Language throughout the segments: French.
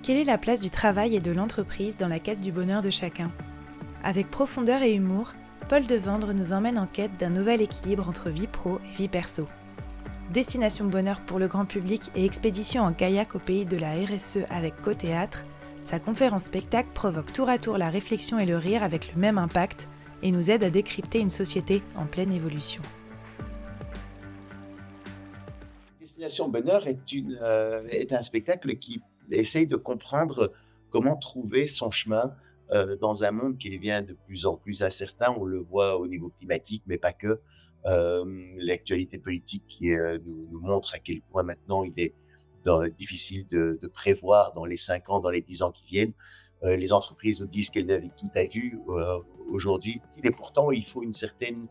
Quelle est la place du travail et de l'entreprise dans la quête du bonheur de chacun ? Avec profondeur et humour, Paul Devendre nous emmène en quête d'un nouvel équilibre entre vie pro et vie perso. Destination bonheur pour le grand public et expédition en kayak au pays de la RSE avec Co-Théâtre, sa conférence spectacle provoque tour à tour la réflexion et le rire avec le même impact et nous aide à décrypter une société en pleine évolution. Destination bonheur est un spectacle qui essaye de comprendre comment trouver son chemin dans un monde qui devient de plus en plus incertain. On le voit au niveau climatique, mais pas que. L'actualité politique qui nous montre à quel point maintenant il est difficile de prévoir dans les 5 ans, dans les 10 ans qui viennent. Les entreprises nous disent qu'elles naviguent tout à vue aujourd'hui. Et pourtant, il faut d'une certaine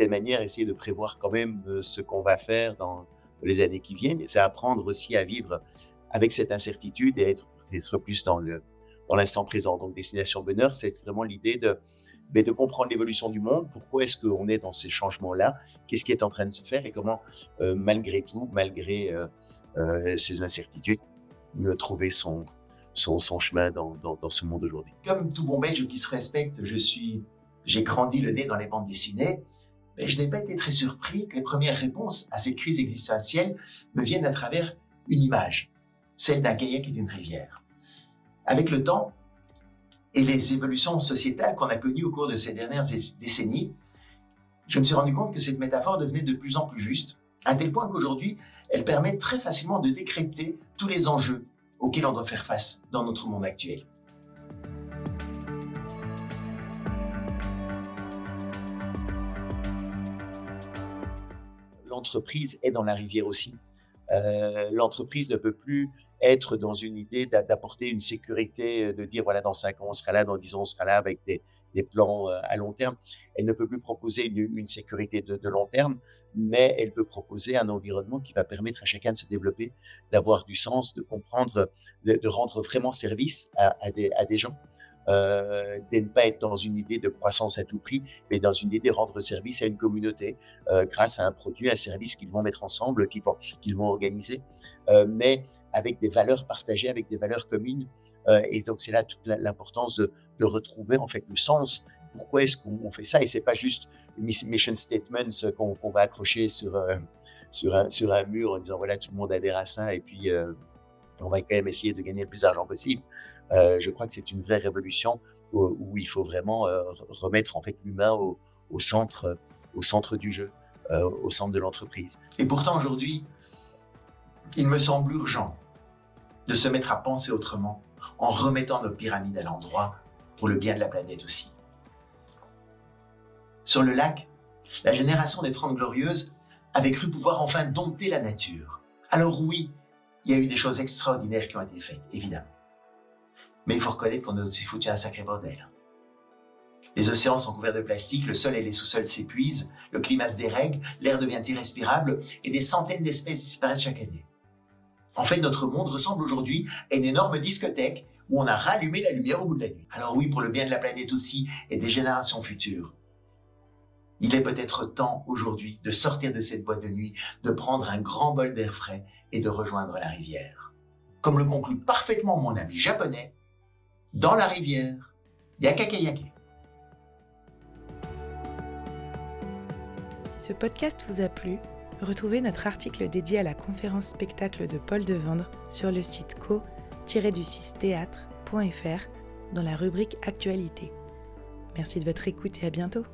manière essayer de prévoir quand même ce qu'on va faire dans les années qui viennent. Et c'est apprendre aussi à vivre avec cette incertitude et être plus dans l'instant présent. Donc, Destination Bonheur, c'est vraiment l'idée de comprendre l'évolution du monde. Pourquoi est-ce qu'on est dans ces changements-là? Qu'est-ce qui est en train de se faire et comment, malgré tout, malgré ces incertitudes, trouver son chemin dans ce monde aujourd'hui. Comme tout bon Belge qui se respecte, j'ai grandi le nez dans les bandes dessinées, mais je n'ai pas été très surpris que les premières réponses à cette crise existentielle me viennent à travers une image, celle d'un kayak et d'une rivière. Avec le temps et les évolutions sociétales qu'on a connues au cours de ces dernières décennies, je me suis rendu compte que cette métaphore devenait de plus en plus juste, à tel point qu'aujourd'hui, elle permet très facilement de décrypter tous les enjeux auxquels on doit faire face dans notre monde actuel. L'entreprise est dans la rivière aussi. L'entreprise ne peut plus être dans une idée d'apporter une sécurité, de dire voilà, dans 5 ans on sera là, dans 10 ans on sera là, avec des plans à long terme. Elle ne peut plus proposer une sécurité de long terme, mais elle peut proposer un environnement qui va permettre à chacun de se développer, d'avoir du sens, de comprendre, de rendre vraiment service à des gens. De ne pas être dans une idée de croissance à tout prix, mais dans une idée de rendre service à une communauté grâce à un produit, un service qu'ils vont mettre ensemble, qu'ils vont organiser, mais avec des valeurs partagées, avec des valeurs communes. Et donc, c'est là toute l'importance de retrouver en fait le sens. Pourquoi est-ce qu'on fait ça? Et c'est pas juste mission statements qu'on va accrocher sur un mur en disant voilà, tout le monde adhère à ça et puis on va quand même essayer de gagner le plus d'argent possible. Je crois que c'est une vraie révolution où il faut vraiment remettre en fait l'humain au centre du jeu, au centre de l'entreprise. Et pourtant aujourd'hui, il me semble urgent de se mettre à penser autrement en remettant nos pyramides à l'endroit pour le bien de la planète aussi. Sur le lac, la génération des 30 Glorieuses avait cru pouvoir enfin dompter la nature. Alors oui, il y a eu des choses extraordinaires qui ont été faites, évidemment. Mais il faut reconnaître qu'on a aussi foutu un sacré bordel. Les océans sont couverts de plastique, le sol et les sous-sols s'épuisent, le climat se dérègle, l'air devient irrespirable et des centaines d'espèces disparaissent chaque année. En fait, notre monde ressemble aujourd'hui à une énorme discothèque où on a rallumé la lumière au bout de la nuit. Alors oui, pour le bien de la planète aussi et des générations futures, il est peut-être temps aujourd'hui de sortir de cette boîte de nuit, de prendre un grand bol d'air frais et de rejoindre la rivière. Comme le conclut parfaitement mon ami japonais, dans la rivière, il y a kakayaké. Si ce podcast vous a plu, retrouvez notre article dédié à la conférence spectacle de Paul Devendre sur le site co-théâtre.fr dans la rubrique Actualité. Merci de votre écoute et à bientôt.